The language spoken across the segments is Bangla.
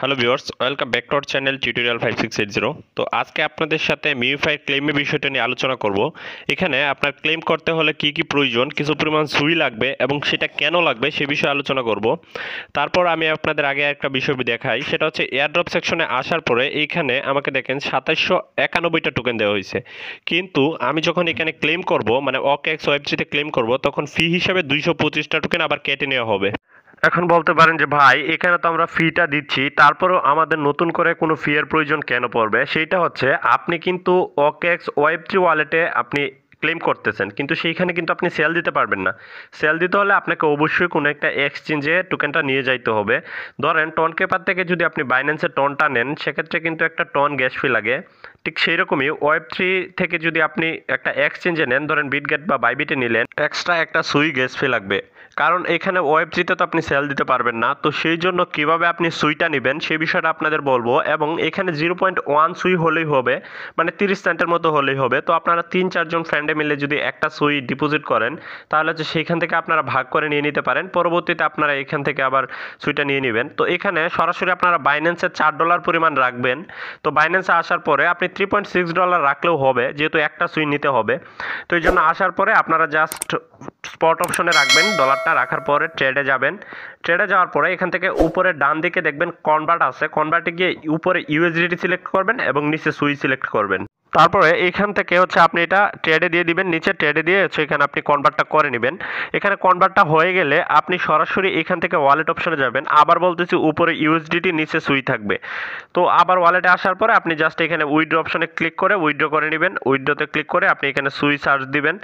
Hello viewers, welcome back to our channel tutorial 5680। তো আজকে আপনাদের সাথে মিউফাই ক্লেমের বিষয়টা নিয়ে আলোচনা করব। এখানে আপনার ক্লেম করতে হলে কি কি প্রয়োজন, কিছু পরিমাণ সুই লাগবে এবং সেটা কেন লাগবে সে বিষয়ে আলোচনা করব। তারপর আমি আপনাদের আগে একটা বিষয় দেখাই, সেটা হচ্ছে এয়ারড্রপ সেকশনে আসার পরে এইখানে আমাকে দেখেন 2791টা টোকেন দেওয়া হয়েছে, কিন্তু আমি যখন এখানে ক্লেম করব মানে OKX ওয়েব3তে ক্লেম করব তখন ফি হিসাবে 225টা টোকেন আবার কেটে নেওয়া হবে। এখন বলতে পারেন যে ভাই এখানে তো আমরা ফিটা দিচ্ছি, তারপরেও আমাদের নতুন করে কোনো ফি এর প্রয়োজন কেন পড়বে? সেইটা হচ্ছে আপনি কিন্তু OKX ওয়েব3 ওয়ালেটে আপনি ক্লেম করতেছেন, কিন্তু সেইখানে কিন্তু আপনি সেল দিতে পারবেন না। সেল দিতে হলে আপনাকে অবশ্যই কোনো একটা এক্সচেঞ্জে টোকেনটা নিয়ে যাইতে হবে। ধরেন টন কেপার থেকে যদি আপনি বাইন্যান্সের টনটা নেন, সেক্ষেত্রে কিন্তু একটা টন গ্যাস ফি লাগে। ঠিক সেই রকমই ওয়েব3 থেকে যদি আপনি একটা এক্সচেঞ্জে নেন, ধরেন বিটগেট বা বাইবিটে নিলেন, এক্সট্রা একটা সুই গ্যাস ফি লাগবে। কারণ এখানে ওয়েব3তে তো আপনি সেল দিতে পারবেন না। তো সেই জন্য কিভাবে আপনি সুইটা নেবেন সেই বিষয়টা আপনাদের বলবো। এবং এখানে 0.1 সুই হলেই হবে, মানে 30 সেন্টের মতো হলেই হবে। তো আপনারা 3-4 জন ফ্রেন্ডে মিলে যদি একটা সুই ডিপোজিট করেন, তাহলে হচ্ছে সেইখান থেকে আপনারা ভাগ করে নিয়ে নিতে পারেন। পরবর্তীতে আপনারা এখান থেকে আবার সুইটা নিয়ে নেবেন। তো এখানে সরাসরি আপনারা বাইন্যান্সে $4 পরিমাণ রাখবেন। তো বাইন্যান্সে আসার পরে আপনি $3.6 রাখলেও হবে, যেহেতু একটা সুই নিতে হবে। তো এই জন্য আসার পরে আপনারা জাস্ট স্পট অপশনে রাখবেন ডলারটা, রাখার পরে ট্রেডে যাবেন। ট্রেডে যাওয়ার পরে এখান থেকে উপরে ডান দিকে দেখবেন কনভার্ট আছে, কনভার্টে গিয়ে উপরে ইউএসডিটি সিলেক্ট করবেন এবং নিচে সুই সিলেক্ট করবেন। তারপরে এইখান থেকে হচ্ছে আপনি এটা ট্রেডে দিয়ে দিবেন, নিচে ট্রেডে দিয়ে হচ্ছে এখানে আপনি কনভার্টটা করে নেবেন। এখানে কনভার্টটা হয়ে গেলে আপনি সরাসরি এখান থেকে ওয়ালেট অপশনে যাবেন। আবার বলতেছি উপরে ইউএসডিটি নিচে সুই থাকবে। তো আবার ওয়ালেটে আসার পরে আপনি জাস্ট এখানে উইথড্র অপশনে ক্লিক করে উইথড্র করে নেবেন। উইথড্রতে ক্লিক করে আপনি এখানে সুই সার্চ দিবেন।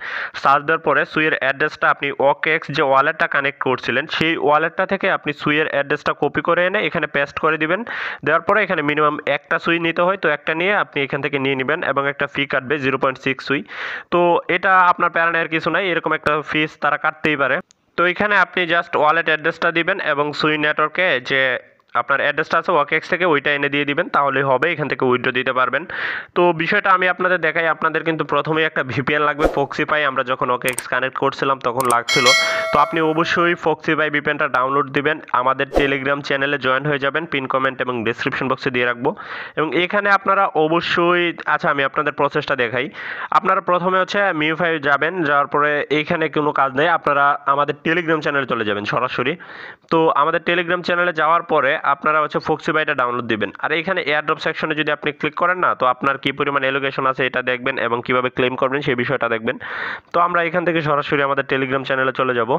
সার্চ দেওয়ার পরে সুইয়ের অ্যাড্রেসটা আপনি OKX যে ওয়ালেটটা কানেক্ট করছিলেন সেই ওয়ালেটটা থেকে আপনি সুইয়ের অ্যাড্রেসটা কপি করে এনে এখানে পেস্ট করে দিবেন। দেওয়ার পরে এখানে মিনিমাম একটা সুই নিতে হয়, তো একটা নিয়ে আপনি এখান থেকে নিয়ে নেবেন এবং একটা ফি কাটবে 0.6 সুই। তো এটা আপনার প্যারানের কিছু নাই, এরকম একটা ফিস তারা কাটতেই পারে। তো এখানে আপনি জাস্ট ওয়ালেট অ্যাড্রেসটা দিবেন এবং সুই নেটওয়ার্কে যে আপনার অ্যাড্রেসটা আছে OKX থেকে ওইটা এনে দিয়ে দিবেন, তাহলেই হবে। এখান থেকে উইথড্র দিতে পারবেন। তো বিষয়টা আমি আপনাদের দেখাই। আপনাদের কিন্তু প্রথমেই একটা VPN লাগবে, ফক্সিফাই। আমরা যখন OKX কানেক্ট করছিলাম তখন লাগছিল। তো আপনি অবশ্যই ফক্সিফাই VPNটা ডাউনলোড দিবেন, আমাদের টেলিগ্রাম চ্যানেলে জয়েন হয়ে যাবেন, পিন কমেন্ট এবং ডেসক্রিপশন বক্সে দিয়ে রাখবো। এবং এখানে আপনারা অবশ্যই, আচ্ছা আমি আপনাদের প্রসেসটা দেখাই। আপনারা প্রথমে হচ্ছে মিউফাই যাবেন, যাওয়ার পরে এইখানে কোনো কাজ নেই, আপনারা আমাদের টেলিগ্রাম চ্যানেলে চলে যাবেন সরাসরি। তো আমাদের টেলিগ্রাম চ্যানেলে যাওয়ার পরে আপনারা হচ্ছে ফক্সিফাইটা ডাউনলোড দিবেন। আর এখানে এয়ারড্রপ সেকশনে যদি আপনি ক্লিক করেন না, তো আপনার কি পরিমাণ এলোকেশন আছে এটা দেখবেন এবং কিভাবে ক্লেম করবেন সেই বিষয়টা দেখবেন। তো আমরা এখান থেকে সরাসরি আমাদের টেলিগ্রাম চ্যানেলে চলে যাব।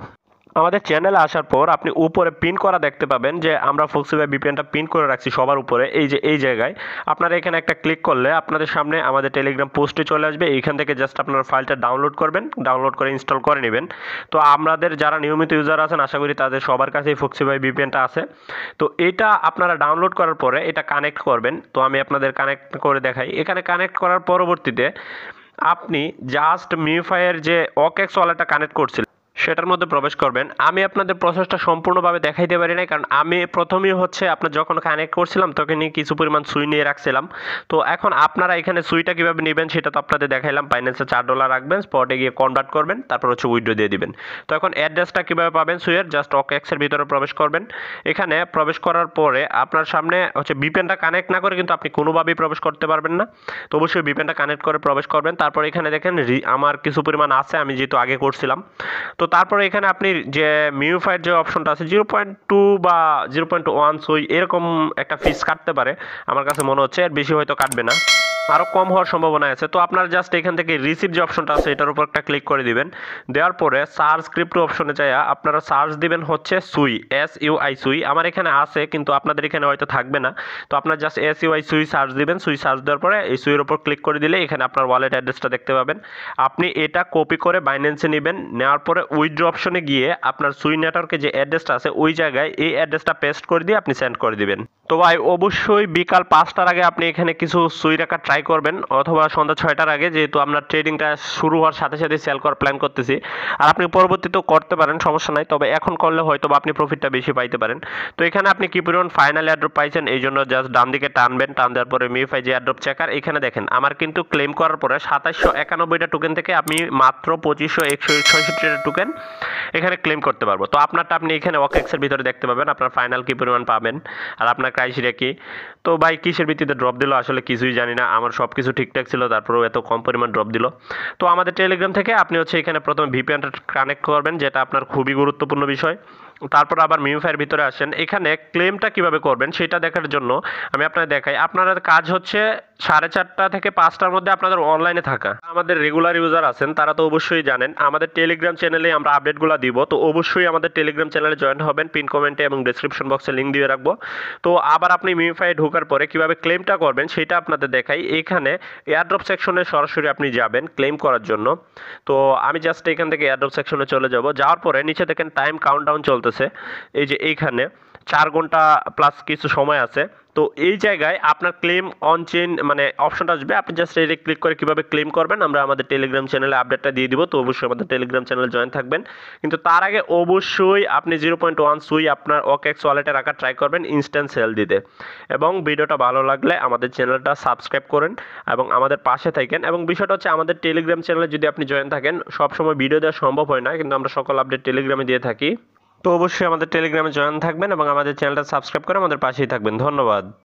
আমাদের চ্যানেলে আসার পর আপনি উপরে পিন করা দেখতে পাবেন যে আমরা ফক্সিফাই VPNটা পিন করে রাখছি সবার উপরে, এই যে এই জায়গায়। আপনারা এখানে একটা ক্লিক করলে আপনাদের সামনে আমাদের টেলিগ্রাম পোস্টে চলে আসবে। এইখান থেকে জাস্ট আপনারা ফাইলটা ডাউনলোড করবেন, ডাউনলোড করে ইনস্টল করে নেবেন। তো আমাদের যারা নিয়মিত ইউজার আছেন আশা করি তাদের সবার কাছেই ফক্সিফাই VPNটা আছে। তো এটা আপনারা ডাউনলোড করার পরে এটা কানেক্ট করবেন। তো আমি আপনাদের কানেক্ট করে দেখাই। এখানে কানেক্ট করার পরবর্তীতে আপনি জাস্ট মিউফাইয়ের যে OKX ওয়ালেটটা কানেক্ট করছিলেন সেটার মধ্যে প্রবেশ করবেন। আমি আপনাদের প্রসেসটা সম্পূর্ণভাবে দেখাইতে পারি নাই, কারণ আমি প্রথমেই হচ্ছে আপনার যখন কানেক্ট করছিলাম তখনই কিছু পরিমাণ সুই নিয়ে রাখছিলাম। তো এখন আপনারা এখানে সুইটা কীভাবে নেবেন সেটা তো আপনাদের দেখাইলাম। বাইন্যান্সে $4 রাখবেন, স্পটে গিয়ে কনভার্ট করবেন, তারপর হচ্ছে উইথড্র দিয়ে দিবেন। তো এখন অ্যাড্রেসটা কীভাবে পাবেন সুইয়ের, জাস্ট OKX-এর ভিতরে প্রবেশ করবেন। এখানে প্রবেশ করার পরে আপনার সামনে হচ্ছে VPNটা কানেক্ট না করে কিন্তু আপনি কোনোভাবেই প্রবেশ করতে পারবেন না। তো অবশ্যই VPNটা কানেক্ট করে প্রবেশ করবেন। তারপর এখানে দেখেন আমার কিছু পরিমাণ আছে, আমি যেহেতু আগে করছিলাম। তো তারপরে এখানে আপনি যে মিউফাইয়ের যে অপশনটা আছে 0.2 বা 0.1 সুই এরকম একটা ফিস কাটতে পারে আমার কাছে মনে হচ্ছে, এর বেশি হয়তো কাটবে না, আরও কম হওয়ার সম্ভাবনা আছে। তো আপনার জাস্ট এখান থেকে রিসিভ যে অপশনটা আছে এটার উপর একটা ক্লিক করে দিবেন। দেওয়ার পরে সার্চ ক্রিপ্টো অপশনে যাইয়া আপনারা সার্চ দিবেন হচ্ছে সুই, SUI সুই। আমার এখানে আছে কিন্তু আপনাদের এখানে হয়তো থাকবে না। তো আপনার জাস্ট SUI সুই সার্চ দিবেন। সুই সার্চ দেওয়ার পরে এই সুইয়ের উপর ক্লিক করে দিলে এখানে আপনার ওয়ালেট অ্যাড্রেসটা দেখতে পাবেন। আপনি এটা কপি করে বাইন্যান্সে নেবেন, নেওয়ার পরে উইথড্র অপশনে গিয়ে আপনার সুই নেটওয়ার্কে যে অ্যাড্রেসটা আছে ওই জায়গায় এই অ্যাড্রেসটা পেস্ট করে দিয়ে আপনি সেন্ড করে দিবেন। তো ভাই অবশ্যই বিকাল 5টার আগে আপনি এখানে কিছু সুই রাখার ট্রাই করবেন, অথবা সন্ধ্যা 6টার আগে, যেহেতু আমরা ট্রেডিংটা শুরু হওয়ার সাথে সাথে সেল করার প্ল্যান করতেছি। আর আপনি পরবর্তীতেও করতে পারেন, সমস্যা নাই, তবে এখন করলে হয়তো বা আপনি প্রফিটটা বেশি পাইতে পারেন। তো এখানে আপনি কি পরিমাণ ফাইনাল এয়ারড্রপ পাইছেন এই জন্য জাস্ট ডান দিকে টানবেন, টান দেওয়ার পরে মিউফাই যে এয়ারড্রপ চেকার এখানে দেখেন আমার কিন্তু ক্লেম করার পরে 2791টা টোকেন থেকে আমি মাত্র 2566টা টোকেন এখানে ক্লেম করতে পারবো। তো আপনারটা আপনি এখানে OKX-এর ভিতরে দেখতে পাবেন আপনার ফাইনাল কি পরিমাণ পাবেন। আর আপনার ক্রাইটেরিয়া কি। তো ভাই কিসের ভিত্তিতে ড্রপ দিল আসলে কিছুই জানি না, আমার সব কিছু ঠিকঠাক ছিল তারপরেও এত কম পরিমাণ ড্রপ দিল। তো আমাদের টেলিগ্রাম থেকে আপনি হচ্ছে এখানে প্রথমে ভিপিএনটা কানেক্ট করবেন, যেটা আপনার খুবই গুরুত্বপূর্ণ বিষয়। তারপর আবার মিউফাইয়ের ভিতরে আসেন, এখানে ক্লেমটা কিভাবে করবেন সেটা দেখার জন্য আমি আপনাদের দেখাই। আপনাদের কাজ হচ্ছে 4:30 থেকে 5টার মধ্যে আপনাদের অনলাইনে থাকা। আমাদের রেগুলার ইউজার আছেন তারা তো অবশ্যই জানেন আমাদের টেলিগ্রাম চ্যানেলে আমরা আপডেটগুলো দিব, তো অবশ্যই আমাদের টেলিগ্রাম চ্যানেলে জয়েন হবেন। পিন কমেন্টে এবং ডেসক্রিপশন বক্সে লিঙ্ক দিয়ে রাখবো। তো আবার আপনি মিউফাইয়ে ঢোকার পরে কিভাবে ক্লেমটা করবেন সেটা আপনাদের দেখাই। এখানে এয়ারড্রপ সেকশনে সরাসরি আপনি যাবেন ক্লেম করার জন্য। তো আমি জাস্ট এখান থেকে এয়ারড্রপ সেকশনে চলে যাব, যাওয়ার পরে নিচে দেখেন টাইম কাউন্টডাউন চলতেছে। এই যে এইখানে 4 ঘন্টা প্লাস কিছু সময় আছে। তো এই জায়গায় আপনার ক্লেম অন চেইন মানে অপশনটা আসবে, আপনি জাস্ট এই ক্লিক করে কিভাবে ক্লেম করবেন আমরা আমাদের টেলিগ্রাম চ্যানেলে আপডেটটা দিয়ে দিব। তো অবশ্যই আমাদের টেলিগ্রাম চ্যানেলে জয়েন থাকবেন। কিন্তু তার আগে অবশ্যই আপনি 0.1 সুই আপনার ওকেএক্স ওয়ালেটে রাখা ট্রাই করবেন ইনস্ট্যান্ট সেল দিতে। এবং ভিডিওটা ভালো লাগলে আমাদের চ্যানেলটা সাবস্ক্রাইব করেন এবং আমাদের পাশে থাকেন। এবং বিষয়টা হচ্ছে আমাদের টেলিগ্রাম চ্যানেলে যদি আপনি জয়েন থাকেন, সবসময় ভিডিও দেওয়া সম্ভব হয় না, কিন্তু আমরা সকল আপডেট টেলিগ্রামে দিয়ে থাকি। তো অবশ্যই আমাদের টেলিগ্রামে জয়েন থাকবেন এবং আমাদের চ্যানেলটা সাবস্ক্রাইব করে আমাদের পাশেই থাকবেন। ধন্যবাদ।